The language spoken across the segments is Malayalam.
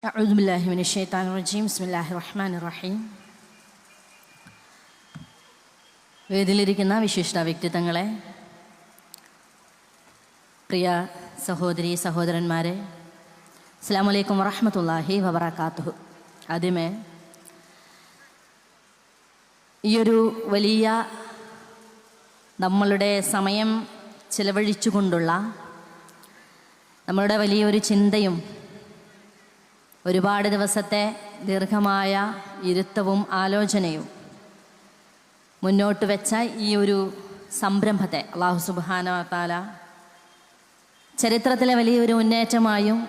أعوذ بالله من الشيطان الرجيم بسم الله الرحمن الرحيم. വേദിയിലിരിക്കുന്ന വിശിഷ്ട വ്യക്തിത്വങ്ങളെ, പ്രിയ സഹോദരി സഹോദരന്മാരെ, അസ്സലാമു അലൈക്കും വറഹ്മത്തുള്ളാഹി വബറകാതുഹു. ആദ്യമേ ഈയൊരു വലിയ നമ്മളുടെ സമയം ചിലവഴിച്ചുകൊണ്ടുള്ള നമ്മളുടെ വലിയൊരു ചിന്തയും ഒരുപാട് ദിവസത്തെ ദീർഘമായ ഇരുത്തവും ആലോചനയും മുന്നോട്ട് വെച്ച ഈ ഒരു സംരംഭത്തെ അല്ലാഹു സുബ്ഹാനഹു വ തആല ചരിത്രത്തിലെ വലിയൊരു മുന്നേറ്റമായും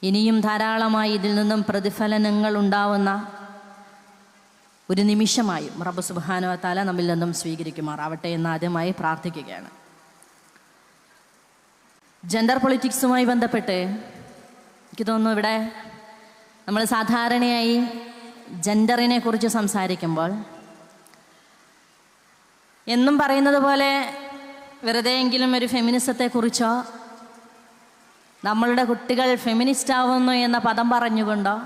ഇനിയും ധാരാളമായി ഇതിൽ നിന്നും പ്രതിഫലനങ്ങൾ ഉണ്ടാവുന്ന ഒരു നിമിഷമായും റബ്ബ് സുബ്ഹാനഹു വ തആല നമ്മിൽ നിന്നും സ്വീകരിക്കുമാറാവട്ടെ എന്ന് ആദ്യമായി പ്രാർത്ഥിക്കുകയാണ്. ജെൻഡർ പൊളിറ്റിക്സുമായി ബന്ധപ്പെട്ട് എനിക്ക് തോന്നുന്നു ഇവിടെ നമ്മൾ സാധാരണയായി ജെൻഡറിനെ കുറിച്ച് സംസാരിക്കുമ്പോൾ എന്നും പറയുന്നത് പോലെ വെറുതെയെങ്കിലും ഒരു ഫെമിനിസത്തെക്കുറിച്ചോ നമ്മളുടെ കുട്ടികൾ ഫെമിനിസ്റ്റ് ആവുന്നു എന്ന പദം പറഞ്ഞുകൊണ്ടോ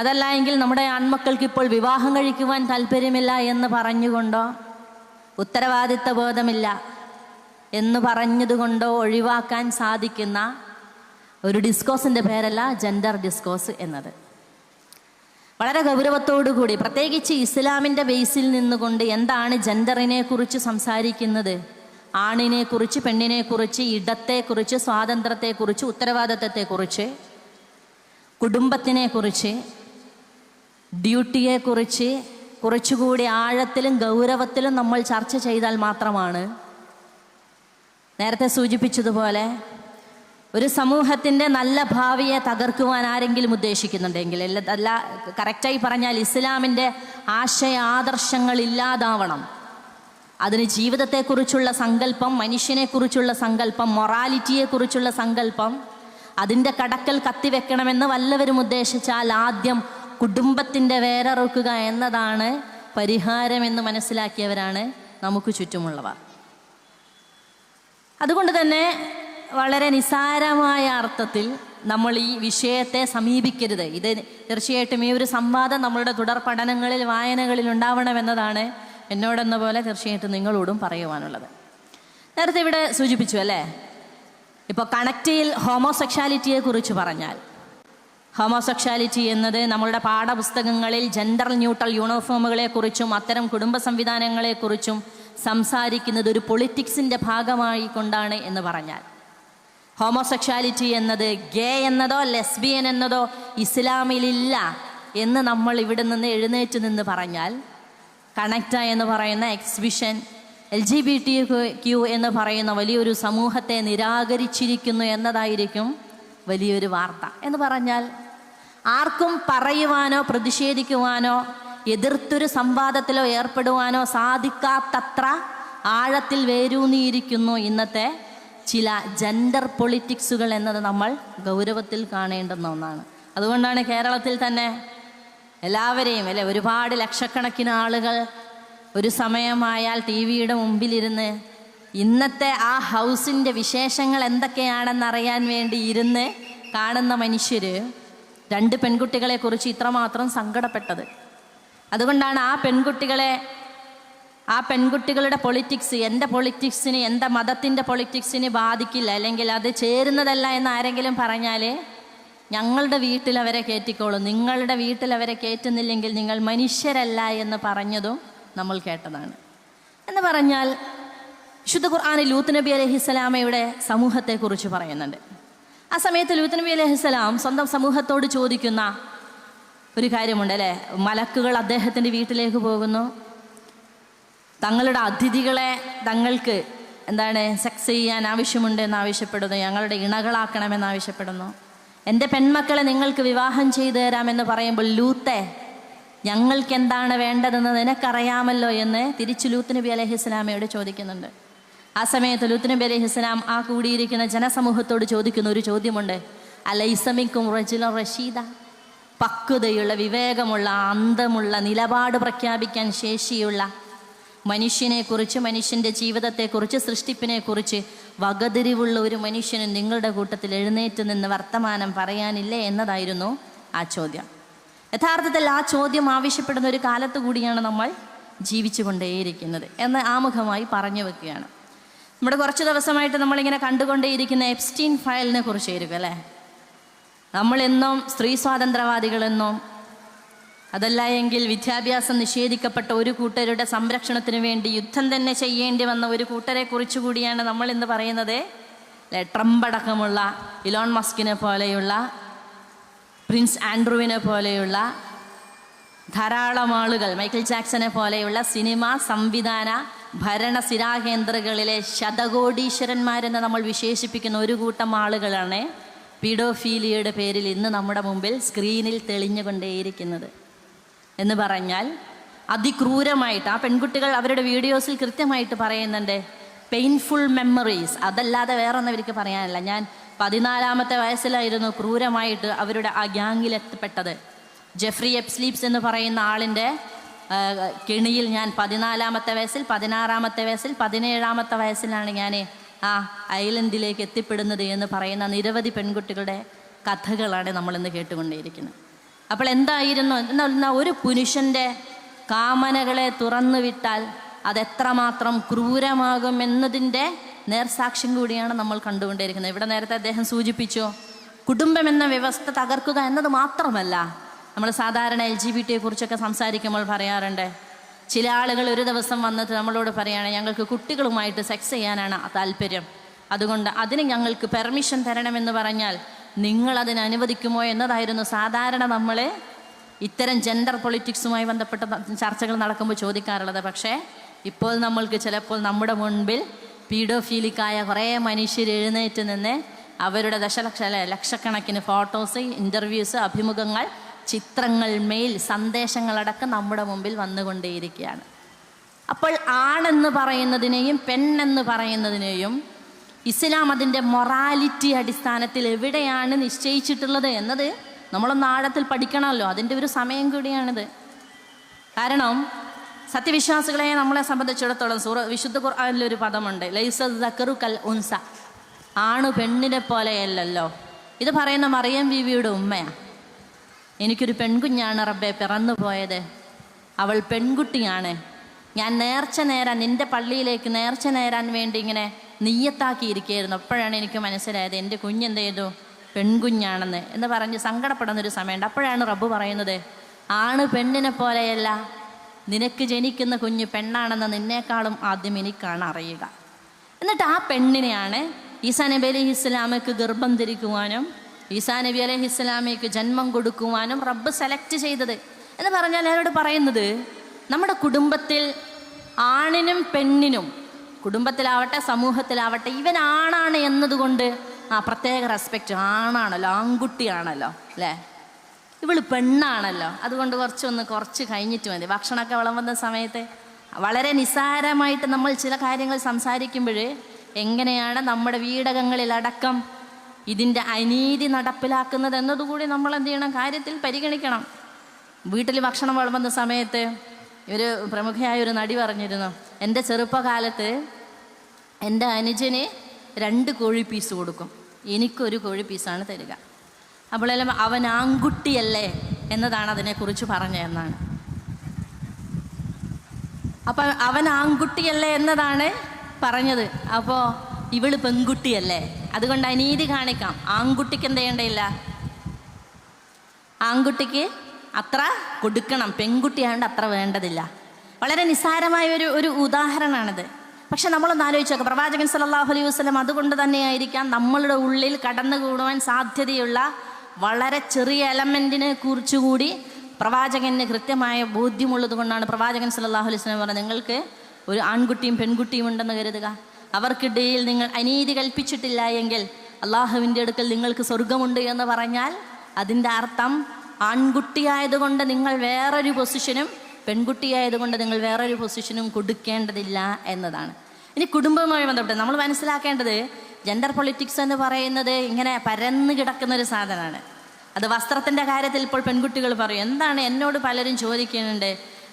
അതല്ല എങ്കിൽ നമ്മുടെ ആൺമക്കൾക്ക് ഇപ്പോൾ വിവാഹം കഴിക്കുവാൻ താല്പര്യമില്ല എന്ന് പറഞ്ഞുകൊണ്ടോ ഉത്തരവാദിത്ത ബോധമില്ല എന്ന് പറഞ്ഞതുകൊണ്ടോ ഒഴിവാക്കാൻ സാധിക്കുന്ന ഒരു ഡിസ്കോസിൻ്റെ പേരല്ല ജെൻഡർ ഡിസ്കോസ് എന്നത്. വളരെ ഗൗരവത്തോടുകൂടി പ്രത്യേകിച്ച് ഇസ്ലാമിൻ്റെ ബേസിൽ നിന്നുകൊണ്ട് എന്താണ് ജെൻഡറിനെ കുറിച്ച് സംസാരിക്കുന്നത്, ആണിനെക്കുറിച്ച് പെണ്ണിനെക്കുറിച്ച് ഇടത്തെക്കുറിച്ച് സ്വാതന്ത്ര്യത്തെക്കുറിച്ച് ഉത്തരവാദിത്തത്തെക്കുറിച്ച് കുടുംബത്തിനെക്കുറിച്ച് ഡ്യൂട്ടിയെക്കുറിച്ച് കുറച്ചുകൂടി ആഴത്തിലും ഗൗരവത്തിലും നമ്മൾ ചർച്ച ചെയ്താൽ മാത്രമാണ് നേരത്തെ സൂചിപ്പിച്ചതുപോലെ ഒരു സമൂഹത്തിൻ്റെ നല്ല ഭാവിയെ തകർക്കുവാൻ ആരെങ്കിലും ഉദ്ദേശിക്കുന്നുണ്ടെങ്കിൽ, അല്ല കറക്റ്റായി പറഞ്ഞാൽ ഇസ്ലാമിൻ്റെ ആശയ ആദർശങ്ങൾ ഇല്ലാതാവണം, അതിന് ജീവിതത്തെക്കുറിച്ചുള്ള സങ്കല്പം, മനുഷ്യനെക്കുറിച്ചുള്ള സങ്കല്പം, മൊറാലിറ്റിയെക്കുറിച്ചുള്ള സങ്കല്പം അതിൻ്റെ കടക്കൽ കത്തിവെക്കണമെന്ന് വല്ലവരും ഉദ്ദേശിച്ചാൽ ആദ്യം കുടുംബത്തിൻ്റെ വേരറുക്കുക എന്നതാണ് പരിഹാരമെന്ന് മനസ്സിലാക്കിയവരാണ് നമുക്ക് ചുറ്റുമുള്ളവർ. അതുകൊണ്ട് തന്നെ വളരെ നിസ്സാരമായ അർത്ഥത്തിൽ നമ്മൾ ഈ വിഷയത്തെ സമീപിക്കരുത്. ഇത് തീർച്ചയായിട്ടും ഈ ഒരു സംവാദം നമ്മളുടെ തുടർ പഠനങ്ങളിൽ വായനകളിൽ ഉണ്ടാവണമെന്നതാണ് എന്നോടെന്ന പോലെ തീർച്ചയായിട്ടും നിങ്ങളോടും പറയുവാനുള്ളത്. നേരത്തെ ഇവിടെ സൂചിപ്പിച്ചു അല്ലേ, ഇപ്പോൾ കണക്റ്റിൽ ഹോമോസെക്ഷാലിറ്റിയെ കുറിച്ച് പറഞ്ഞാൽ, ഹോമോസെക്ഷാലിറ്റി എന്നത് നമ്മളുടെ പാഠപുസ്തകങ്ങളിൽ ജെൻഡർ ന്യൂട്രൽ യൂണിഫോമുകളെക്കുറിച്ചും അത്തരം കുടുംബ സംവിധാനങ്ങളെക്കുറിച്ചും സംസാരിക്കുന്നത് ഒരു പൊളിറ്റിക്സിൻ്റെ ഭാഗമായി കൊണ്ടാണ് എന്ന് പറഞ്ഞാൽ, ഹോമോസെക്ഷാലിറ്റി എന്നത് ഗേ എന്നതോ ലെസ്ബിയൻ എന്നതോ ഇസ്ലാമിലില്ല എന്ന് നമ്മൾ ഇവിടെ നിന്ന് എഴുന്നേറ്റ് നിന്ന് പറഞ്ഞാൽ, കണക്റ്റ എന്ന് പറയുന്ന എക്സിബിഷൻ LGBTQ എന്ന് പറയുന്ന വലിയൊരു സമൂഹത്തെ നിരാകരിച്ചിരിക്കുന്നു എന്നതായിരിക്കും വലിയൊരു വാർത്ത. എന്ന് പറഞ്ഞാൽ ആർക്കും പറയുവാനോ പ്രതിഷേധിക്കുവാനോ എതിർത്തൊരു സംവാദത്തിലോ ഏർപ്പെടുവാനോ സാധിക്കാത്തത്ര ആഴത്തിൽ വേരൂന്നിയിരിക്കുന്നു ഇന്നത്തെ ചില ജെൻഡർ പൊളിറ്റിക്സുകൾ എന്നത് നമ്മൾ ഗൗരവത്തിൽ കാണേണ്ടുന്ന ഒന്നാണ്. അതുകൊണ്ടാണ് കേരളത്തിൽ തന്നെ എല്ലാവരെയും അല്ലെ, ഒരുപാട് ലക്ഷക്കണക്കിന് ആളുകൾ ഒരു സമയമായാൽ TV-യുടെ മുമ്പിലിരുന്ന് ഇന്നത്തെ ആ ഹൗസിൻ്റെ വിശേഷങ്ങൾ എന്തൊക്കെയാണെന്നറിയാൻ വേണ്ടി ഇരുന്ന് കാണുന്ന മനുഷ്യർ 2 പെൺകുട്ടികളെ കുറിച്ച് ഇത്രമാത്രം സങ്കടപ്പെട്ടത്. അതുകൊണ്ടാണ് ആ പെൺകുട്ടികളുടെ പൊളിറ്റിക്സ് എൻ്റെ പൊളിറ്റിക്സിന്, എൻ്റെ മതത്തിൻ്റെ പൊളിറ്റിക്സിന് ബാധിക്കില്ല, അല്ലെങ്കിൽ അത് ചേരുന്നതല്ല എന്ന് ആരെങ്കിലും പറഞ്ഞാൽ ഞങ്ങളുടെ വീട്ടിൽ അവരെ കയറ്റിക്കോളും, നിങ്ങളുടെ വീട്ടിൽ അവരെ കയറ്റുന്നില്ലെങ്കിൽ നിങ്ങൾ മനുഷ്യരല്ല എന്ന് പറഞ്ഞതും നമ്മൾ കേട്ടതാണ്. എന്ന് പറഞ്ഞാൽ വിശുദ്ധ ഖുർആനിൽ ലൂത്ത് നബി അലൈഹിസ്സലാമയുടെ സമൂഹത്തെക്കുറിച്ച് പറയുന്നുണ്ട്. ആ സമയത്ത് ലൂത്ത് നബി അലൈഹിസ്സലാം സ്വന്തം സമൂഹത്തോട് ചോദിക്കുന്ന ഒരു കാര്യമുണ്ട് അല്ലേ, മലക്കുകൾ അദ്ദേഹത്തിൻ്റെ വീട്ടിലേക്ക് പോകുന്നു, തങ്ങളുടെ അതിഥികളെ തങ്ങൾക്ക് സെക്സ് ചെയ്യാൻ ആവശ്യമുണ്ടെന്ന് ആവശ്യപ്പെടുന്നു, ഞങ്ങളുടെ ഇണകളാക്കണമെന്ന് ആവശ്യപ്പെടുന്നു, എൻ്റെ പെൺമക്കളെ നിങ്ങൾക്ക് വിവാഹം ചെയ്തു തരാമെന്ന് പറയുമ്പോൾ ലൂത്തെ ഞങ്ങൾക്ക് എന്താണ് വേണ്ടതെന്ന് നിനക്കറിയാമല്ലോ എന്ന് തിരിച്ച് ലൂത്ത് നബി അലൈഹിസ്സലാമയോട് ചോദിക്കുന്നുണ്ട്. ആ സമയത്ത് ലൂത്ത് നബി അലൈഹിസ്സലാം ആ കൂടിയിരിക്കുന്ന ജനസമൂഹത്തോട് ചോദിക്കുന്ന ഒരു ചോദ്യമുണ്ട്, അലൈസ മിൻകും റജുലുൻ റഷീദ, പക്വതയുള്ള, വിവേകമുള്ള, അന്തമുള്ള, നിലപാട് പ്രഖ്യാപിക്കാൻ ശേഷിയുള്ള മനുഷ്യനെക്കുറിച്ച്, മനുഷ്യൻ്റെ ജീവിതത്തെക്കുറിച്ച്, സൃഷ്ടിപ്പിനെക്കുറിച്ച് വകതിരിവുള്ള ഒരു മനുഷ്യനും നിങ്ങളുടെ കൂട്ടത്തിൽ എഴുന്നേറ്റ് നിന്ന് വർത്തമാനം പറയാനില്ലേ എന്നതായിരുന്നു ആ ചോദ്യം. യഥാർത്ഥത്തിൽ ആ ചോദ്യം ആവശ്യപ്പെടുന്ന ഒരു കാലത്ത് കൂടിയാണ് നമ്മൾ ജീവിച്ചു കൊണ്ടേയിരിക്കുന്നത് എന്ന് ആമുഖമായി പറഞ്ഞു വെക്കുകയാണ്. നമ്മുടെ കുറച്ച് ദിവസമായിട്ട് നമ്മളിങ്ങനെ കണ്ടുകൊണ്ടേയിരിക്കുന്ന എപ്സ്റ്റീൻ ഫയലിനെ കുറിച്ചായിരിക്കും അല്ലേ. നമ്മളെന്നും സ്ത്രീ സ്വാതന്ത്ര്യവാദികളെന്നും അതല്ല എങ്കിൽ വിദ്യാഭ്യാസം നിഷേധിക്കപ്പെട്ട ഒരു കൂട്ടരുടെ സംരക്ഷണത്തിന് വേണ്ടി യുദ്ധം തന്നെ ചെയ്യേണ്ടി വന്ന ഒരു കൂട്ടരെ കുറിച്ച് കൂടിയാണ് നമ്മൾ ഇന്ന് പറയുന്നത്. ട്രംപ് അടക്കമുള്ള, ഇലോൺ മസ്കിനെ പോലെയുള്ള, പ്രിൻസ് ആൻഡ്രൂവിനെ പോലെയുള്ള ധാരാളം ആളുകൾ, മൈക്കിൾ ജാക്സനെ പോലെയുള്ള സിനിമ സംവിധാന ഭരണ സ്ഥിരാകേന്ദ്രങ്ങളിലെ ശതകോടീശ്വരന്മാരെന്ന് നമ്മൾ വിശേഷിപ്പിക്കുന്ന ഒരു കൂട്ടം ആളുകളാണ് പീഡോഫീലിയയുടെ പേരിൽ ഇന്ന് നമ്മുടെ മുമ്പിൽ സ്ക്രീനിൽ തെളിഞ്ഞുകൊണ്ടേയിരിക്കുന്നത്. എന്ന് പറഞ്ഞാൽ അതിക്രൂരമായിട്ട് ആ പെൺകുട്ടികൾ അവരുടെ വീഡിയോസിൽ കൃത്യമായിട്ട് പറയുന്നുണ്ട്, പെയിൻഫുൾ മെമ്മറീസ്, അതല്ലാതെ വേറൊന്നും അവർക്ക് പറയാനില്ല. ഞാൻ 14-ാമത്തെ വയസ്സിലായിരുന്നു ക്രൂരമായിട്ട് അവരുടെ ആ ഗ്യാങ്ങിലെത്തപ്പെട്ടത്. ജെഫ്രി എപ്സ്ലീപ്സ് എന്ന് പറയുന്ന ആളിൻ്റെ കെണിയിൽ ഞാൻ 14-ാമത്തെ വയസ്സിൽ, 16-ാമത്തെ വയസ്സിൽ, 17-ാമത്തെ വയസ്സിലാണ് ഞാൻ ആ ഐലൻഡിലേക്ക് എത്തിപ്പെടുന്നത് എന്ന് പറയുന്ന നിരവധി പെൺകുട്ടികളുടെ കഥകളാണ് നമ്മളിന്ന് കേട്ടുകൊണ്ടേയിരിക്കുന്നത്. അപ്പോൾ എന്തായിരുന്നു എന്നാൽ ഒരു പുരുഷൻ്റെ കാമനകളെ തുറന്നു വിട്ടാൽ അതെത്രമാത്രം ക്രൂരമാകുമെന്നതിൻ്റെ നേർസാക്ഷ്യം കൂടിയാണ് നമ്മൾ കണ്ടുകൊണ്ടേയിരിക്കുന്നത്. ഇവിടെ നേരത്തെ അദ്ദേഹം സൂചിപ്പിച്ചു, കുടുംബം എന്ന വ്യവസ്ഥ തകർക്കുക എന്നത് മാത്രമല്ല. നമ്മൾ സാധാരണ LGBT കുറിച്ചൊക്കെ സംസാരിക്കുമ്പോൾ പറയാറുണ്ട്, ചില ആളുകൾ ഒരു ദിവസം വന്നിട്ട് നമ്മളോട് പറയുകയാണ്, ഞങ്ങൾക്ക് കുട്ടികളുമായിട്ട് സെക്സ് ചെയ്യാനാണ് താല്പര്യം, അതുകൊണ്ട് അതിന് ഞങ്ങൾക്ക് പെർമിഷൻ തരണമെന്ന് പറഞ്ഞാൽ നിങ്ങളതിന് അനുവദിക്കുമോ എന്നതായിരുന്നു സാധാരണ നമ്മൾ ഇത്തരം ജെൻഡർ പൊളിറ്റിക്സുമായി ബന്ധപ്പെട്ട ചർച്ചകൾ നടക്കുമ്പോൾ ചോദിക്കാറുള്ളത്. പക്ഷേ ഇപ്പോൾ നമ്മൾക്ക് ചിലപ്പോൾ നമ്മുടെ മുൻപിൽ പീഡോഫീലിക്കായ കുറേ മനുഷ്യർ എഴുന്നേറ്റ് നിന്ന് അവരുടെ ലക്ഷക്കണക്കിന് ഫോട്ടോസ്, ഇൻ്റർവ്യൂസ്, അഭിമുഖങ്ങൾ, ചിത്രങ്ങൾ, മെയിൽ സന്ദേശങ്ങളടക്കം നമ്മുടെ മുമ്പിൽ വന്നുകൊണ്ടേയിരിക്കുകയാണ്. അപ്പോൾ ആണെന്ന് പറയുന്നതിനെയും പെണ്ണെന്ന് പറയുന്നതിനെയും ഇസ്ലാം അതിൻ്റെ മൊറാലിറ്റി അടിസ്ഥാനത്തിൽ എവിടെയാണ് നിശ്ചയിച്ചിട്ടുള്ളത് എന്നത് നമ്മളൊന്ന് ആഴത്തിൽ പഠിക്കണമല്ലോ. അതിൻ്റെ ഒരു സമയം കൂടിയാണിത്. കാരണം സത്യവിശ്വാസികളെ നമ്മളെ സംബന്ധിച്ചിടത്തോളം വിശുദ്ധ ഖുർആനിലൊരു പദമുണ്ട്, ലൈസ ദക്കറു കൽ ഉൻസ, ആണ് പെണ്ണിനെ പോലെയല്ലല്ലോ. ഇത് പറയുന്ന മറിയം ബീവിയുടെ ഉമ്മയാണ്. എനിക്കൊരു പെൺകുഞ്ഞാണ് റബ്ബെ പിറന്നു പോയത്, അവൾ പെൺകുട്ടിയാണ്. ഞാൻ നേർച്ച നേരാൻ നിൻ്റെ പള്ളിയിലേക്ക് നേർച്ച നേരാൻ വേണ്ടി ഇങ്ങനെ നീയത്താക്കിയിരിക്കുകയായിരുന്നു. അപ്പോഴാണ് എനിക്ക് മനസ്സിലായത് എൻ്റെ കുഞ്ഞെന്ത് ചെയ്തു, പെൺകുഞ്ഞാണെന്ന് എന്ന് പറഞ്ഞ് സങ്കടപ്പെടുന്നൊരു സമയമുണ്ട്. അപ്പോഴാണ് റബ്ബ് പറയുന്നത്, ആണ് പെണ്ണിനെ പോലെയല്ല, നിനക്ക് ജനിക്കുന്ന കുഞ്ഞ് പെണ്ണാണെന്ന് നിന്നേക്കാളും ആദ്യം എനിക്കാണ് അറിയുക. എന്നിട്ട് ആ പെണ്ണിനെയാണ് ഈസാ നബി അലൈഹി ഇസ്ലാമയ്ക്ക് ഗർഭം ധരിക്കുവാനും ഈസാ നബി അലൈഹി ഇസ്ലാമയ്ക്ക് ജന്മം കൊടുക്കുവാനും റബ്ബ് സെലക്ട് ചെയ്തത്. എന്ന് പറഞ്ഞാൽ ഞാനോട് പറയുന്നത്, നമ്മുടെ കുടുംബത്തിൽ ആണിനും പെണ്ണിനും, കുടുംബത്തിലാവട്ടെ സമൂഹത്തിലാവട്ടെ, ഇവൻ ആണാണ് എന്നതുകൊണ്ട് ആ പ്രത്യേക റെസ്പെക്റ്റ്, ആണാണല്ലോ, ആൺകുട്ടിയാണല്ലോ അല്ലേ, ഇവള് പെണ്ണാണല്ലോ, അതുകൊണ്ട് കുറച്ച് കഴിഞ്ഞിട്ട് മതി. ഭക്ഷണമൊക്കെ വിളമ്പുന്ന സമയത്ത് വളരെ നിസ്സാരമായിട്ട് നമ്മൾ ചില കാര്യങ്ങൾ സംസാരിക്കുമ്പോൾ എങ്ങനെയാണ് നമ്മുടെ വീടകങ്ങളിലടക്കം ഇതിൻ്റെ അനീതി നടപ്പിലാക്കുന്നത് എന്നതുകൂടി നമ്മൾ എന്ത് ചെയ്യണം, കാര്യത്തിൽ പരിഗണിക്കണം. വീട്ടിൽ ഭക്ഷണം വിളമ്പുന്ന സമയത്ത് ഒരു പ്രമുഖയായ ഒരു നടി പറഞ്ഞിരുന്നു, എൻ്റെ ചെറുപ്പകാലത്ത് എൻ്റെ അനുജന് 2 കോഴി പീസ് കൊടുക്കും, എനിക്കൊരു കോഴി പീസാണ് തരിക. അപ്പോഴെല്ലാം അവൻ ആൺകുട്ടിയല്ലേ എന്നതാണ് അതിനെക്കുറിച്ച് പറഞ്ഞതെന്നാണ്. അപ്പം അവൻ ആൺകുട്ടിയല്ലേ എന്നതാണ് പറഞ്ഞത്. അപ്പോൾ ഇവള് പെൺകുട്ടിയല്ലേ, അതുകൊണ്ട് അനീതി കാണിക്കാം. ആൺകുട്ടിക്ക് എന്ത് ചെയ്യേണ്ടയില്ല, ആൺകുട്ടിക്ക് അത്ര കൊടുക്കണം, പെൺകുട്ടിയായതുകൊണ്ട് അത്ര വേണ്ടതില്ല. വളരെ നിസ്സാരമായ ഒരു ഉദാഹരണമാണിത്. പക്ഷെ നമ്മളൊന്ന് ആലോചിച്ച് നോക്കാം, പ്രവാചകൻ സല്ലല്ലാഹു അലൈഹി വസല്ലം അതുകൊണ്ട് തന്നെയായിരിക്കാം നമ്മളുടെ ഉള്ളിൽ കടന്നുകൂടുവാൻ സാധ്യതയുള്ള വളരെ ചെറിയ എലമെൻറ്റിനെ കുറിച്ചുകൂടി പ്രവാചകന് കൃത്യമായ ബോധ്യമുള്ളത് കൊണ്ടാണ് പ്രവാചകൻ സല്ലല്ലാഹു അലൈഹി വസല്ലം പറഞ്ഞത്, നിങ്ങൾക്ക് ഒരു ആൺകുട്ടിയും പെൺകുട്ടിയും ഉണ്ടെന്ന് കരുതുക, അവർക്കിടയിൽ നിങ്ങൾ അനീതി കൽപ്പിച്ചിട്ടില്ല എങ്കിൽ അള്ളാഹുവിൻ്റെ അടുക്കൽ നിങ്ങൾക്ക് സ്വർഗമുണ്ട് എന്ന് പറഞ്ഞാൽ അതിൻ്റെ അർത്ഥം ആൺകുട്ടിയായതുകൊണ്ട് നിങ്ങൾ വേറൊരു പൊസിഷനും പെൺകുട്ടിയായതുകൊണ്ട് നിങ്ങൾ വേറൊരു പൊസിഷനും കൊടുക്കേണ്ടതില്ല എന്നതാണ്. ഇനി കുടുംബവുമായി ബന്ധപ്പെട്ട് നമ്മൾ മനസ്സിലാക്കേണ്ടത്, ജെൻഡർ പൊളിറ്റിക്സ് എന്ന് പറയുന്നത് ഇങ്ങനെ പരന്നു കിടക്കുന്നൊരു സാധനമാണ്. അത് വസ്ത്രത്തിൻ്റെ കാര്യത്തിൽ ഇപ്പോൾ പെൺകുട്ടികൾ പറയും, എന്താണ് എന്നോട് പലരും ചോദിക്കുന്നുണ്ട്,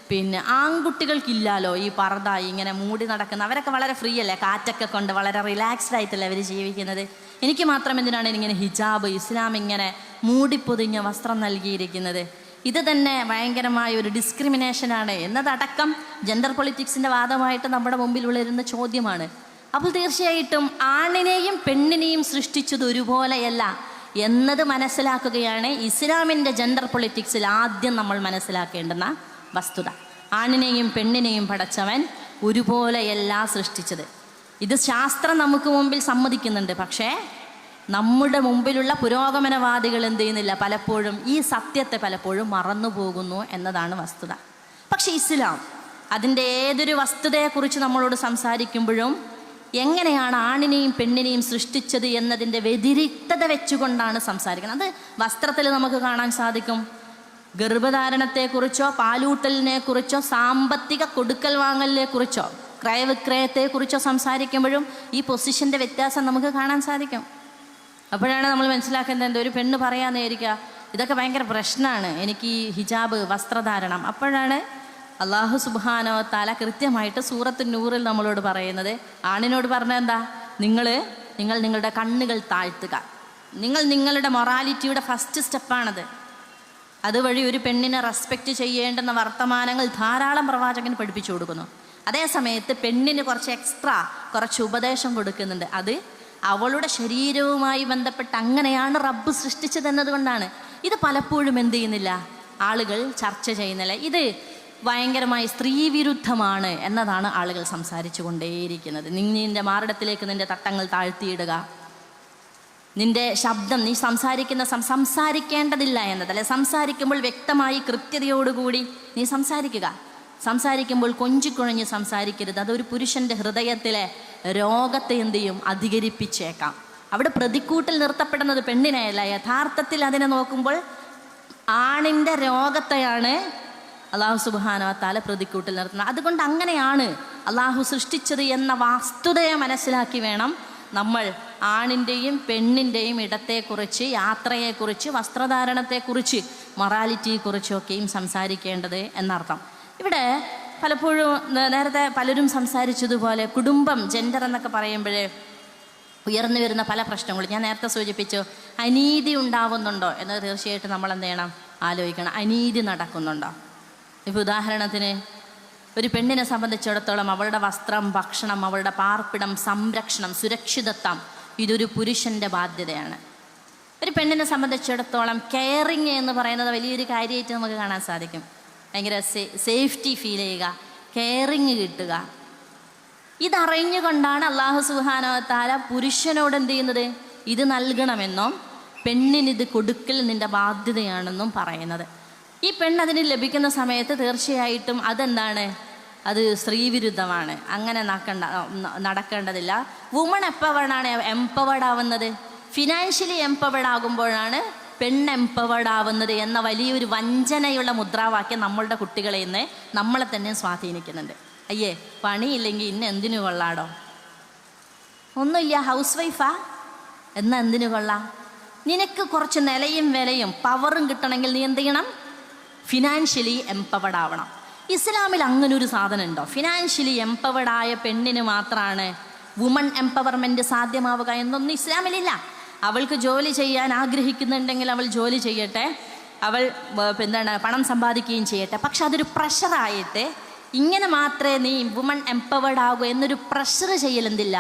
പിന്നെ ആൺകുട്ടികൾക്കില്ലല്ലോ ഈ പർദ്ദ ഇങ്ങനെ മൂടി നടക്കുന്ന, അവരൊക്കെ വളരെ ഫ്രീ അല്ലേ, കാറ്റൊക്കെ കൊണ്ട് വളരെ റിലാക്സ്ഡ് ആയിട്ടല്ലേ അവർ ജീവിക്കുന്നത്. എനിക്ക് മാത്രം എന്തിനാണ് ഇങ്ങനെ ഹിജാബ്, ഇസ്ലാം ഇങ്ങനെ മൂടിപ്പൊതിഞ്ഞ വസ്ത്രം നൽകിയിരിക്കുന്നത്? ഇത് തന്നെ ഭയങ്കരമായ ഒരു ഡിസ്ക്രിമിനേഷനാണ് എന്നതടക്കം ജെൻഡർ പൊളിറ്റിക്സിൻ്റെ വാദമായിട്ട് നമ്മുടെ മുമ്പിൽ ഉയരുന്ന ചോദ്യമാണ്. അപ്പോൾ തീർച്ചയായിട്ടും ആണിനെയും പെണ്ണിനെയും സൃഷ്ടിച്ചത് ഒരുപോലെയല്ല എന്നത് മനസ്സിലാക്കുകയാണ് ഇസ്ലാമിൻ്റെ ജെൻഡർ പൊളിറ്റിക്സിൽ ആദ്യം നമ്മൾ മനസ്സിലാക്കേണ്ടുന്ന വസ്തുത. ആണിനെയും പെണ്ണിനെയും പടച്ചവൻ ഒരുപോലെയല്ല സൃഷ്ടിച്ചത്. ഇത് ശാസ്ത്രം നമുക്ക് മുമ്പിൽ സമ്മതിക്കുന്നുണ്ട്. പക്ഷേ നമ്മുടെ മുമ്പിലുള്ള പുരോഗമനവാദികൾ എന്ത് ചെയ്യുന്നില്ല, പലപ്പോഴും ഈ സത്യത്തെ പലപ്പോഴും മറന്നു പോകുന്നു എന്നതാണ് വസ്തുത. പക്ഷേ ഇസ്ലാം അതിൻ്റെ ഏതൊരു വസ്തുതയെക്കുറിച്ച് നമ്മളോട് സംസാരിക്കുമ്പോഴും എങ്ങനെയാണ് ആണിനെയും പെണ്ണിനെയും സൃഷ്ടിച്ചത് എന്നതിൻ്റെ വ്യതിരിക്തത വെച്ചുകൊണ്ടാണ് സംസാരിക്കുന്നത്. അത് വസ്ത്രത്തിൽ നമുക്ക് കാണാൻ സാധിക്കും. ഗർഭധാരണത്തെക്കുറിച്ചോ പാലൂട്ടലിനെക്കുറിച്ചോ സാമ്പത്തിക കൊടുക്കൽ വാങ്ങലിനെക്കുറിച്ചോ ക്രയവിക്രയത്തെക്കുറിച്ചോ സംസാരിക്കുമ്പോഴും ഈ പൊസിഷൻ്റെ വ്യത്യാസം നമുക്ക് കാണാൻ സാധിക്കും. അപ്പോഴാണ് നമ്മൾ മനസ്സിലാക്കേണ്ടത്, ഒരു പെണ്ണ് പറയാന്നേരിക്കുക ഇതൊക്കെ ഭയങ്കര പ്രശ്നമാണ്, എനിക്ക് ഈ ഹിജാബ് വസ്ത്രധാരണം. അപ്പോഴാണ് അള്ളാഹു സുബ്ഹാനഹു വ തആല കൃത്യമായിട്ട് സൂറത്ത് നൂറിൽ നമ്മളോട് പറയുന്നത്, ആണിനോട് പറഞ്ഞത് എന്താ, നിങ്ങൾ നിങ്ങളുടെ കണ്ണുകൾ താഴ്ത്തുക. നിങ്ങളുടെ മൊറാലിറ്റിയുടെ ഫസ്റ്റ് സ്റ്റെപ്പാണത്. അതുവഴി ഒരു പെണ്ണിനെ റെസ്പെക്റ്റ് ചെയ്യേണ്ടുന്ന വർത്തമാനങ്ങൾ ധാരാളം പ്രവാചകൻ പഠിപ്പിച്ചു കൊടുക്കുന്നു. അതേ സമയത്ത് പെണ്ണിന് കുറച്ച് ഉപദേശം കൊടുക്കുന്നുണ്ട്. അത് അവളുടെ ശരീരവുമായി ബന്ധപ്പെട്ട് അങ്ങനെയാണ് റബ്ബ് സൃഷ്ടിച്ചതെന്നതുകൊണ്ടാണ്. ഇത് പലപ്പോഴും എന്ത് ചെയ്യുന്നില്ല, ആളുകൾ ചർച്ച ചെയ്യുന്നില്ല. ഇത് ഭയങ്കരമായി സ്ത്രീവിരുദ്ധമാണ് എന്നതാണ് ആളുകൾ സംസാരിച്ചു കൊണ്ടേയിരിക്കുന്നത്. നിന്റെ മാറിടത്തിലേക്ക് നിന്റെ തട്ടങ്ങൾ താഴ്ത്തിയിടുക, നിന്റെ ശബ്ദം നീ സംസാരിക്കേണ്ടതില്ല എന്നതല്ല, സംസാരിക്കുമ്പോൾ വ്യക്തമായി കൃത്യതയോടുകൂടി നീ സംസാരിക്കുമ്പോൾ കൊഞ്ചിക്കുഴഞ്ഞ് സംസാരിക്കരുത്. അതൊരു പുരുഷൻ്റെ ഹൃദയത്തിലെ രോഗത്തെ എന്ത് ചെയ്യും, അധികരിപ്പിച്ചേക്കാം. അവിടെ പ്രതിക്കൂട്ടിൽ നിർത്തപ്പെടുന്നത് പെണ്ണിനെയല്ല, യഥാർത്ഥത്തിൽ അതിനെ നോക്കുമ്പോൾ ആണിൻ്റെ രോഗത്തെയാണ് അള്ളാഹു സുബ്ഹാനഹു വ തആല പ്രതിക്കൂട്ടിൽ നിർത്തുന്നത്. അതുകൊണ്ട് അങ്ങനെയാണ് അള്ളാഹു സൃഷ്ടിച്ചത് എന്ന വസ്തുതയെ മനസ്സിലാക്കി വേണം നമ്മൾ ആണിൻ്റെയും പെണ്ണിൻ്റെയും ഇടത്തെക്കുറിച്ച്, യാത്രയെക്കുറിച്ച്, വസ്ത്രധാരണത്തെക്കുറിച്ച്, മൊറാലിറ്റിയെക്കുറിച്ചൊക്കെയും സംസാരിക്കേണ്ടത് എന്നർത്ഥം. ഇവിടെ പലപ്പോഴും നേരത്തെ പലരും സംസാരിച്ചതുപോലെ കുടുംബം, ജെൻഡർ എന്നൊക്കെ പറയുമ്പോഴേ ഉയർന്നു വരുന്ന പല പ്രശ്നങ്ങളും ഞാൻ നേരത്തെ സൂചിപ്പിച്ചു. അനീതി ഉണ്ടാവുന്നുണ്ടോ എന്നത് തീർച്ചയായിട്ടും നമ്മൾ എന്ത് ചെയ്യണം, ആലോചിക്കണം. അനീതി നടക്കുന്നുണ്ടോ? ഇപ്പോൾ ഉദാഹരണത്തിന് ഒരു പെണ്ണിനെ സംബന്ധിച്ചിടത്തോളം അവളുടെ വസ്ത്രം, ഭക്ഷണം, അവളുടെ പാർപ്പിടം, സംരക്ഷണം, സുരക്ഷിതത്വം ഇതൊരു പുരുഷൻ്റെ ബാധ്യതയാണ്. ഒരു പെണ്ണിനെ സംബന്ധിച്ചിടത്തോളം കെയറിങ് എന്ന് പറയുന്നത് വലിയൊരു കാര്യമായിട്ട് നമുക്ക് കാണാൻ സാധിക്കും. ഭയങ്കര സേഫ്റ്റി ഫീൽ ചെയ്യുക, കെയറിങ് കിട്ടുക. ഇതറിഞ്ഞുകൊണ്ടാണ് അള്ളാഹു സുബ്ഹാനഹു വ തആല പുരുഷനോട് എന്ത് ചെയ്യുന്നത്, ഇത് നൽകണമെന്നും പെണ്ണിനിത് കൊടുക്കൽ നിൻ്റെ ബാധ്യതയാണെന്നും പറയുന്നത്. ഈ പെണ്ണതിന് ലഭിക്കുന്ന സമയത്ത് തീർച്ചയായിട്ടും അതെന്താണ്, അത് സ്ത്രീവിരുദ്ധമാണ്. അങ്ങനെ നടക്കേണ്ടതില്ല. വുമൺ എംപവേർഡാണ് എംപവേർഡ് ആവുന്നത്, ഫിനാൻഷ്യലി എംപവേർഡ് ആകുമ്പോഴാണ് പെണ്ണ് എംപവേർഡ് ആവുന്നത് എന്ന വലിയൊരു വഞ്ചനയുള്ള മുദ്രാവാക്യം നമ്മളുടെ കുട്ടികളെ ഇന്ന് നമ്മളെ തന്നെ സ്വാധീനിക്കുന്നുണ്ട്. അയ്യേ പണിയില്ലെങ്കിൽ ഇന്ന് എന്തിനു കൊള്ളാടോ, ഒന്നുമില്ല ഹൗസ് വൈഫാ എന്നാൽ എന്തിനു കൊള്ളാം. നിനക്ക് കുറച്ച് നിലയും വിലയും പവറും കിട്ടണമെങ്കിൽ നീ എന്ത് ചെയ്യണം, ഫിനാൻഷ്യലി എംപവേർഡ് ആവണം. ഇസ്ലാമിൽ അങ്ങനൊരു സാധനം ഉണ്ടോ? ഫിനാൻഷ്യലി എംപവേർഡ് ആയ പെണ്ണിന് മാത്രമാണ് വുമൺ എംപവർമെൻറ്റ് സാധ്യമാവുക എന്നൊന്നും ഇസ്ലാമിലില്ല. അവൾക്ക് ജോലി ചെയ്യാൻ ആഗ്രഹിക്കുന്നുണ്ടെങ്കിൽ അവൾ ജോലി ചെയ്യട്ടെ, അവൾ പണം സമ്പാദിക്കുകയും ചെയ്യട്ടെ. പക്ഷെ അതൊരു പ്രഷറായിട്ട് ഇങ്ങനെ മാത്രമേ നീ വുമൺ എംപവേർഡ് ആകൂ എന്നൊരു പ്രഷർ ചെയ്യലെന്തില്ല,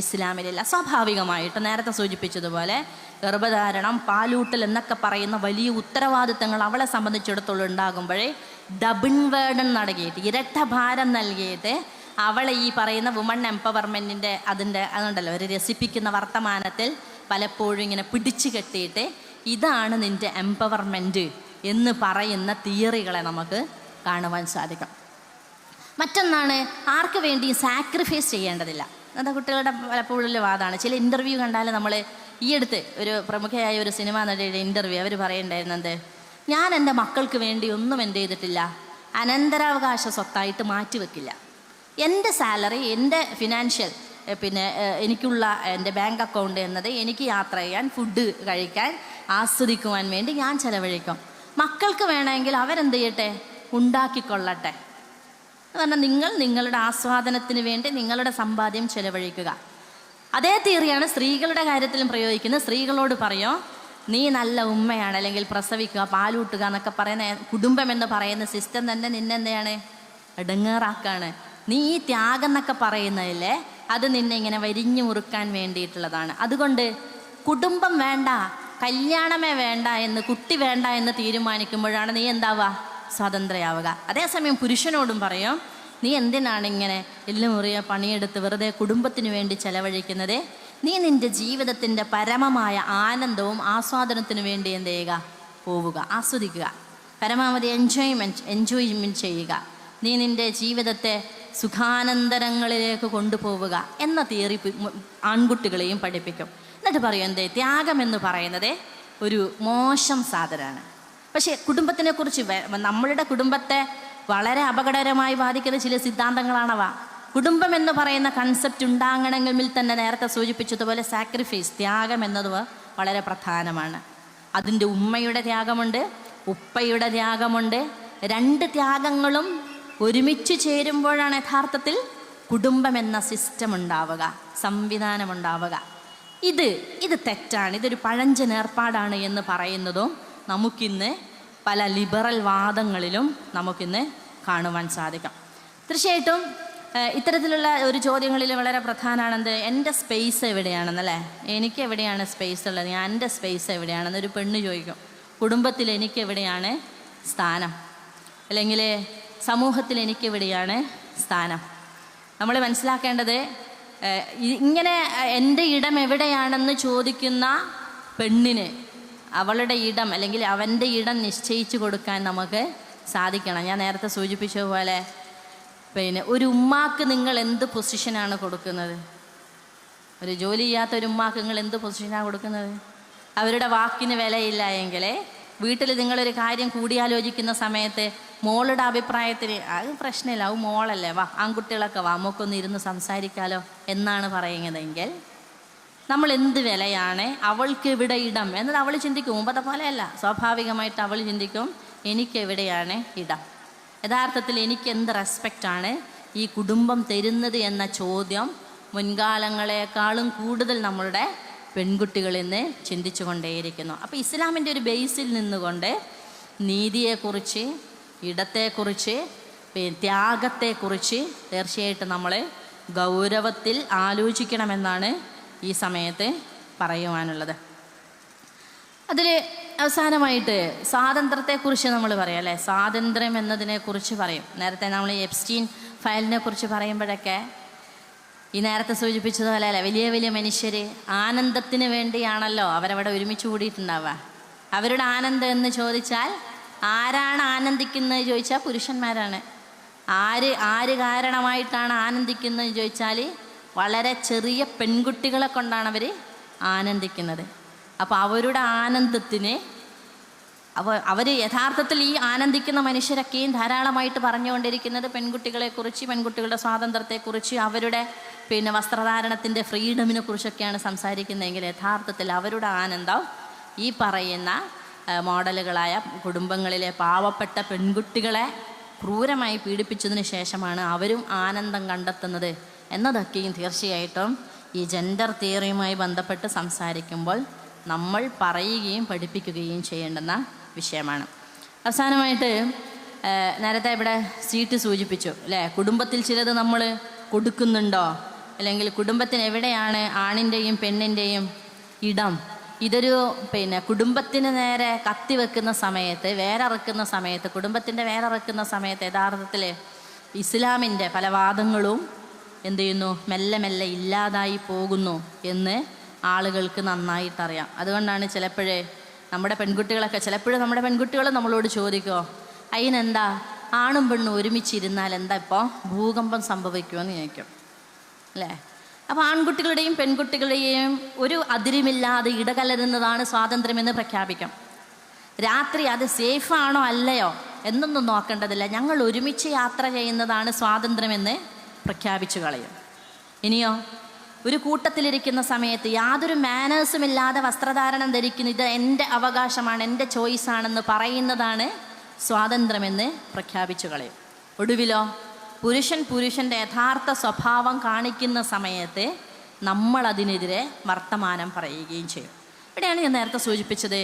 ഇസ്ലാമിലില്ല. സ്വാഭാവികമായിട്ട് നേരത്തെ സൂചിപ്പിച്ചതുപോലെ ഗർഭധാരണം, പാലൂട്ടൽ എന്നൊക്കെ പറയുന്ന വലിയ ഉത്തരവാദിത്തങ്ങൾ അവളെ സംബന്ധിച്ചിടത്തോളം ഉണ്ടാകുമ്പോഴേ ഡബിൾ ബേർഡൻ നൽകിയിട്ട്, ഇരട്ട ഭാരം നൽകിയിട്ട് അവളെ ഈ പറയുന്ന വുമൺ എംപവർമെൻറ്റിൻ്റെ അതുണ്ടല്ലോ ഒരു രസിപ്പിക്കുന്ന വർത്തമാനത്തിൽ പലപ്പോഴും ഇങ്ങനെ പിടിച്ചു കെട്ടിയിട്ട് ഇതാണ് നിൻ്റെ എംപവർമെൻറ്റ് എന്ന് പറയുന്ന തിയറികളെ നമുക്ക് കാണുവാൻ സാധിക്കും. മറ്റൊന്നാണ്, ആർക്ക് വേണ്ടി സാക്രിഫൈസ് ചെയ്യേണ്ടതില്ല. അത് കുട്ടികളുടെ പലപ്പോഴുള്ള വാദമാണ്. ചില ഇൻ്റർവ്യൂ കണ്ടാൽ നമ്മൾ ഈ അടുത്ത് ഒരു പ്രമുഖയായ ഒരു സിനിമാ നടിയുടെ ഇൻ്റർവ്യൂ അവർ പറയേണ്ടായിരുന്നത്, ഞാൻ എൻ്റെ മക്കൾക്ക് വേണ്ടി ഒന്നും എന്ത് ചെയ്തിട്ടില്ല, അനന്തരാവകാശ സ്വത്തായിട്ട് മാറ്റിവെക്കില്ല. എൻ്റെ സാലറി, എൻ്റെ ഫിനാൻഷ്യൽ എനിക്കുള്ള എൻ്റെ ബാങ്ക് അക്കൗണ്ട് എന്നത് എനിക്ക് യാത്ര ചെയ്യാൻ, ഫുഡ് കഴിക്കാൻ, ആസ്വദിക്കുവാൻ വേണ്ടി ഞാൻ ചെലവഴിക്കും. മക്കൾക്ക് വേണമെങ്കിൽ അവരെന്ത് ചെയ്യട്ടെ, ഉണ്ടാക്കിക്കൊള്ളട്ടെ. എന്ന് പറഞ്ഞാൽ നിങ്ങൾ നിങ്ങളുടെ ആസ്വാദനത്തിന് വേണ്ടി നിങ്ങളുടെ സമ്പാദ്യം ചെലവഴിക്കുക. അതേ തിയറിയാണ് സ്ത്രീകളുടെ കാര്യത്തിലും പ്രയോഗിക്കുന്നത്. സ്ത്രീകളോട് പറയോ, നീ നല്ല ഉമ്മയാണ്, അല്ലെങ്കിൽ പ്രസവിക്കുക, പാലൂട്ടുക എന്നൊക്കെ പറയുന്ന കുടുംബം എന്ന് പറയുന്ന സിസ്റ്റം തന്നെ നിന്നെന്തെയാണ്, ഇടങ്ങേറാക്കാണ്. നീ ഈ ത്യാഗം എന്നൊക്കെ പറയുന്നതില്ലേ, അത് നിന്നെ ഇങ്ങനെ വരിഞ്ഞു മുറുക്കാൻ വേണ്ടിയിട്ടുള്ളതാണ്. അതുകൊണ്ട് കുടുംബം വേണ്ട, കല്യാണമേ വേണ്ട എന്ന്, കുട്ടി വേണ്ട എന്ന് തീരുമാനിക്കുമ്പോഴാണ് നീ എന്താവുക, സ്വതന്ത്രയാവുക. അതേസമയം പുരുഷനോടും പറയും, നീ എന്തിനാണ് ഇങ്ങനെ എല്ലുമുറിയ പണിയെടുത്ത് വെറുതെ കുടുംബത്തിന് വേണ്ടി ചെലവഴിക്കുന്നത്? നീ നിൻ്റെ ജീവിതത്തിൻ്റെ പരമമായ ആനന്ദവും ആസ്വാദനത്തിനു വേണ്ടി എന്ത് ചെയ്യുക, പോവുക, ആസ്വദിക്കുക, പരമാവധി എൻജോയ്മെൻറ്റ് ചെയ്യുക. നീ നിൻ്റെ ജീവിതത്തെ സുഖാനന്തരങ്ങളിലേക്ക് കൊണ്ടുപോവുക എന്ന തിയറി ആൺകുട്ടികളെയും പഠിപ്പിക്കും. എന്നിട്ട് പറയും എന്തേ, ത്യാഗം എന്ന് പറയുന്നത് ഒരു മോശം സാധനമാണ്. പക്ഷേ കുടുംബത്തിനെക്കുറിച്ച് നമ്മളുടെ കുടുംബത്തെ വളരെ അപകടകരമായി ബാധിക്കുന്ന ചില സിദ്ധാന്തങ്ങളാണവ. കുടുംബം എന്ന് പറയുന്ന കൺസെപ്റ്റ് ഉണ്ടാകണമെങ്കിൽ തന്നെ നേരത്തെ സൂചിപ്പിച്ചതുപോലെ സാക്രിഫൈസ്, ത്യാഗം എന്നത് വളരെ പ്രധാനമാണ്. അതിൻ്റെ ഉമ്മയുടെ ത്യാഗമുണ്ട്, ഉപ്പയുടെ ത്യാഗമുണ്ട്. രണ്ട് ത്യാഗങ്ങളും ഒരുമിച്ച് ചേരുമ്പോഴാണ് യഥാർത്ഥത്തിൽ കുടുംബം എന്ന സിസ്റ്റം ഉണ്ടാവുക, സംവിധാനം ഉണ്ടാവുക. ഇത് തെറ്റാണ്, ഇതൊരു പഴഞ്ചൻ ഏർപ്പാടാണ് എന്ന് പറയുന്നതും നമുക്കിന്ന് പല ലിബറൽ വാദങ്ങളിലും നമുക്കിന്ന് കാണുവാൻ സാധിക്കും. തീർച്ചയായിട്ടും ഇത്തരത്തിലുള്ള ഒരു ചോദ്യങ്ങളിൽ വളരെ പ്രധാനമാണെന്ത്, എൻ്റെ സ്പേസ് എവിടെയാണെന്നല്ലേ, എനിക്ക് എവിടെയാണ് സ്പേസ് ഉള്ളത്, ഞാൻ എൻ്റെ സ്പേസ് എവിടെയാണെന്നൊരു പെണ്ണ് ചോദിക്കും. കുടുംബത്തിൽ എനിക്ക് എവിടെയാണ് സ്ഥാനം, അല്ലെങ്കിൽ സമൂഹത്തിൽ എനിക്ക് എവിടെയാണ് സ്ഥാനം? നമ്മൾ മനസ്സിലാക്കേണ്ടത്, ഇങ്ങനെ എൻ്റെ ഇടം എവിടെയാണെന്ന് ചോദിക്കുന്ന പെണ്ണിന് അവളുടെ ഇടം അല്ലെങ്കിൽ അവൻ്റെ ഇടം നിശ്ചയിച്ചു കൊടുക്കാൻ നമുക്ക് സാധിക്കണം. ഞാൻ നേരത്തെ സൂചിപ്പിച്ചതുപോലെ പിന്നെ ഒരു ഉമ്മാക്ക് നിങ്ങൾ എന്ത് പൊസിഷനാണ് കൊടുക്കുന്നത്? ഒരു ജോലി ചെയ്യാത്ത ഒരു ഉമ്മാക്ക് നിങ്ങൾ എന്ത് പൊസിഷനാണ് കൊടുക്കുന്നത്? അവരുടെ വാക്കിന് വിലയില്ല എങ്കിൽ വീട്ടിൽ നിങ്ങളൊരു കാര്യം കൂടിയാലോചിക്കുന്ന സമയത്ത് മോളുടെ അഭിപ്രായത്തിന് അത് പ്രശ്നമില്ല, അത് മോളല്ലേ, വാ ആൺകുട്ടികളൊക്കെ വാ നമുക്കൊന്ന് ഇരുന്ന് സംസാരിക്കാലോ എന്നാണ് പറയുന്നതെങ്കിൽ നമ്മൾ എന്ത് വിലയാണ് അവൾക്ക് ഇവിടെ ഇടം എന്നത് അവൾ ചിന്തിക്കും. മുമ്പത്തെ പോലെയല്ല, സ്വാഭാവികമായിട്ട് അവൾ ചിന്തിക്കും എനിക്കെവിടെയാണ് ഇടം, യഥാർത്ഥത്തിൽ എനിക്ക് എന്ത് റെസ്പെക്റ്റാണ് ഈ കുടുംബം തരുന്നത് എന്ന ചോദ്യം മുൻകാലങ്ങളെക്കാളും കൂടുതൽ നമ്മളുടെ പെൺകുട്ടികൾ ഇന്ന് ചിന്തിച്ചു കൊണ്ടേയിരിക്കുന്നു. അപ്പോൾ ഇസ്ലാമിൻ്റെ ഒരു ബേസിൽ നിന്നുകൊണ്ട് നീതിയെക്കുറിച്ച്, ഇടത്തെക്കുറിച്ച്, ത്യാഗത്തെക്കുറിച്ച് തീർച്ചയായിട്ടും നമ്മൾ ഗൗരവത്തിൽ ആലോചിക്കണമെന്നാണ് ഈ സമയത്ത് പറയുവാനുള്ളത്. അതിൽ അവസാനമായിട്ട് സ്വാതന്ത്ര്യത്തെക്കുറിച്ച് നമ്മൾ പറയാം അല്ലേ, സ്വാതന്ത്ര്യം എന്നതിനെക്കുറിച്ച് പറയും. നേരത്തെ നമ്മൾ എപ്സ്റ്റീൻ ഫയലിനെ കുറിച്ച് പറയുമ്പോഴൊക്കെ ഈ നേരത്തെ സൂചിപ്പിച്ചതുപോലെ അല്ലേ, വലിയ വലിയ മനുഷ്യർ ആനന്ദത്തിന് വേണ്ടിയാണല്ലോ അവരവിടെ ഒരുമിച്ച് കൂടിയിട്ടുണ്ടാവുക. അവരുടെ ആനന്ദം എന്ന് ചോദിച്ചാൽ ആരാണ് ആനന്ദിക്കുന്നത് ചോദിച്ചാൽ പുരുഷന്മാരാണ്. ആര് കാരണമായിട്ടാണ് ആനന്ദിക്കുന്നത് ചോദിച്ചാൽ വളരെ ചെറിയ പെൺകുട്ടികളെ കൊണ്ടാണ് അവർ ആനന്ദിക്കുന്നത്. അപ്പോൾ അവരുടെ ആനന്ദത്തിന് അവർ യഥാർത്ഥത്തിൽ ഈ ആനന്ദിക്കുന്ന മനുഷ്യരൊക്കെയും ധാരാളമായിട്ട് പറഞ്ഞുകൊണ്ടിരിക്കുന്നത് പെൺകുട്ടികളെക്കുറിച്ച്, പെൺകുട്ടികളുടെ സ്വാതന്ത്ര്യത്തെക്കുറിച്ച്, അവരുടെ വസ്ത്രധാരണത്തിൻ്റെ ഫ്രീഡമിനെ കുറിച്ചൊക്കെയാണ് സംസാരിക്കുന്നതെങ്കിൽ യഥാർത്ഥത്തിൽ അവരുടെ ആനന്ദം ഈ പറയുന്ന മോഡലുകളായ കുടുംബങ്ങളിലെ പാവപ്പെട്ട പെൺകുട്ടികളെ ക്രൂരമായി പീഡിപ്പിച്ചതിന് ശേഷമാണ് അവരും ആനന്ദം കണ്ടെത്തുന്നത് എന്നതൊക്കെയും തീർച്ചയായിട്ടും ഈ ജെൻഡർ തിയറിയുമായി ബന്ധപ്പെട്ട് സംസാരിക്കുമ്പോൾ നമ്മൾ പറയുകയും പഠിപ്പിക്കുകയും ചെയ്യേണ്ടുന്ന വിഷയമാണ്. അവസാനമായിട്ട് നേരത്തെ ഇവിടെ സീറ്റ് സൂചിപ്പിച്ചു അല്ലേ, കുടുംബത്തിൽ ചിലത് നമ്മൾ കൊടുക്കുന്നുണ്ടോ, അല്ലെങ്കിൽ കുടുംബത്തിന് എവിടെയാണ് ആണിൻ്റെയും പെണ്ണിൻ്റെയും ഇടം? ഇതൊരു കുടുംബത്തിന് നേരെ കത്തിവെക്കുന്ന സമയത്ത്, വേരറക്കുന്ന സമയത്ത്, കുടുംബത്തിൻ്റെ വേരറക്കുന്ന സമയത്ത് യഥാർത്ഥത്തിൽ ഇസ്ലാമിൻ്റെ പല വാദങ്ങളും എന്ത് ചെയ്യുന്നു, മെല്ലെ മെല്ലെ ഇല്ലാതായി പോകുന്നു എന്ന് ആളുകൾക്ക് നന്നായിട്ടറിയാം. അതുകൊണ്ടാണ് ചിലപ്പോഴേ നമ്മുടെ പെൺകുട്ടികൾ നമ്മളോട് ചോദിക്കുമോ, അതിനെന്താ ആണും പെണ്ണും ഒരുമിച്ചിരുന്നാൽ എന്താ ഇപ്പോൾ ഭൂകമ്പം സംഭവിക്കുമെന്ന് ചോദിക്കും അല്ലേ. അപ്പോൾ ആൺകുട്ടികളുടെയും പെൺകുട്ടികളുടെയും ഒരു അതിരുമില്ലാതെ ഇടകലരുന്നതാണ് സ്വാതന്ത്ര്യമെന്ന് പ്രഖ്യാപിക്കാം. രാത്രി അത് സേഫാണോ അല്ലയോ എന്നൊന്നും നോക്കേണ്ടതില്ല, ഞങ്ങൾ ഒരുമിച്ച് യാത്ര ചെയ്യുന്നതാണ് സ്വാതന്ത്ര്യമെന്ന് പ്രഖ്യാപിച്ചു കളയും. ഇനിയോ ഒരു കൂട്ടത്തിലിരിക്കുന്ന സമയത്ത് യാതൊരു മാനേഴ്സും ഇല്ലാതെ വസ്ത്രധാരണം ധരിക്കുന്ന ഇത് എൻ്റെ അവകാശമാണ്, എൻ്റെ ചോയ്സാണെന്ന് പറയുന്നതാണ് സ്വാതന്ത്ര്യമെന്ന് പ്രഖ്യാപിച്ചു കളയും. ഒടുവിലോ പുരുഷൻ്റെ യഥാർത്ഥ സ്വഭാവം കാണിക്കുന്ന സമയത്ത് നമ്മളതിനെതിരെ വർത്തമാനം പറയുകയും ചെയ്യും. ഇവിടെയാണ് ഞാൻ നേരത്തെ സൂചിപ്പിച്ചത്,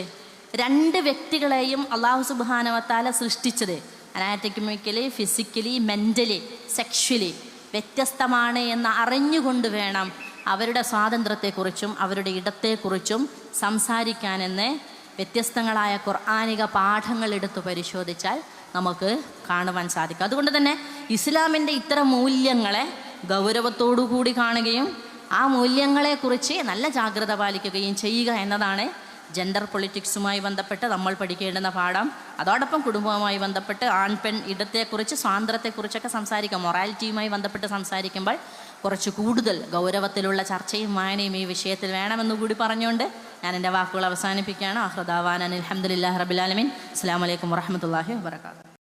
2 വ്യക്തികളെയും അള്ളാഹു സുബ്ഹാനഹു വ തആല സൃഷ്ടിച്ചത് അനാറ്റമിക്കലി, ഫിസിക്കലി, മെൻ്റലി, സെക്ഷലി വ്യത്യസ്തമാണ് എന്ന് അറിഞ്ഞുകൊണ്ട് വേണം അവരുടെ സ്വാതന്ത്ര്യത്തെക്കുറിച്ചും അവരുടെ ഇടത്തെക്കുറിച്ചും സംസാരിക്കാനെന്ന് വ്യത്യസ്തങ്ങളായ ഖുർആനിക പാഠങ്ങൾ എടുത്ത് പരിശോധിച്ചാൽ നമുക്ക് കാണുവാൻ സാധിക്കും. അതുകൊണ്ട് തന്നെ ഇസ്ലാമിൻ്റെ ഇത്തരം മൂല്യങ്ങളെ ഗൗരവത്തോടു കൂടി കാണുകയും ആ മൂല്യങ്ങളെക്കുറിച്ച് നല്ല ജാഗ്രത പാലിക്കുകയും ചെയ്യുക എന്നതാണ് ജെൻഡർ പൊളിറ്റിക്സുമായി ബന്ധപ്പെട്ട് നമ്മൾ പഠിക്കേണ്ടുന്ന പാഠം. അതോടൊപ്പം കുടുംബവുമായി ബന്ധപ്പെട്ട് ആൺ പെൺ ഇടത്തെക്കുറിച്ച്, സ്വാതന്ത്ര്യത്തെക്കുറിച്ചൊക്കെ സംസാരിക്കാം. മൊറാലിറ്റിയുമായി ബന്ധപ്പെട്ട് സംസാരിക്കുമ്പോൾ കുറച്ച് കൂടുതൽ ഗൗരവത്തിലുള്ള ചർച്ചയും വായനയും ഈ വിഷയത്തിൽ വേണമെന്ന് കൂടി പറഞ്ഞുകൊണ്ട് ഞാൻ എൻ്റെ വാക്കുകൾ അവസാനിപ്പിക്കുകയാണ്. ആഖിറു ദഅ്വാനാ അൽഹംദുലില്ലാഹി റബ്ബിൽ ആലമീൻ. അസ്സലാമു അലൈക്കും വറഹ്മത്തുള്ളാഹി വബറകാതുഹു.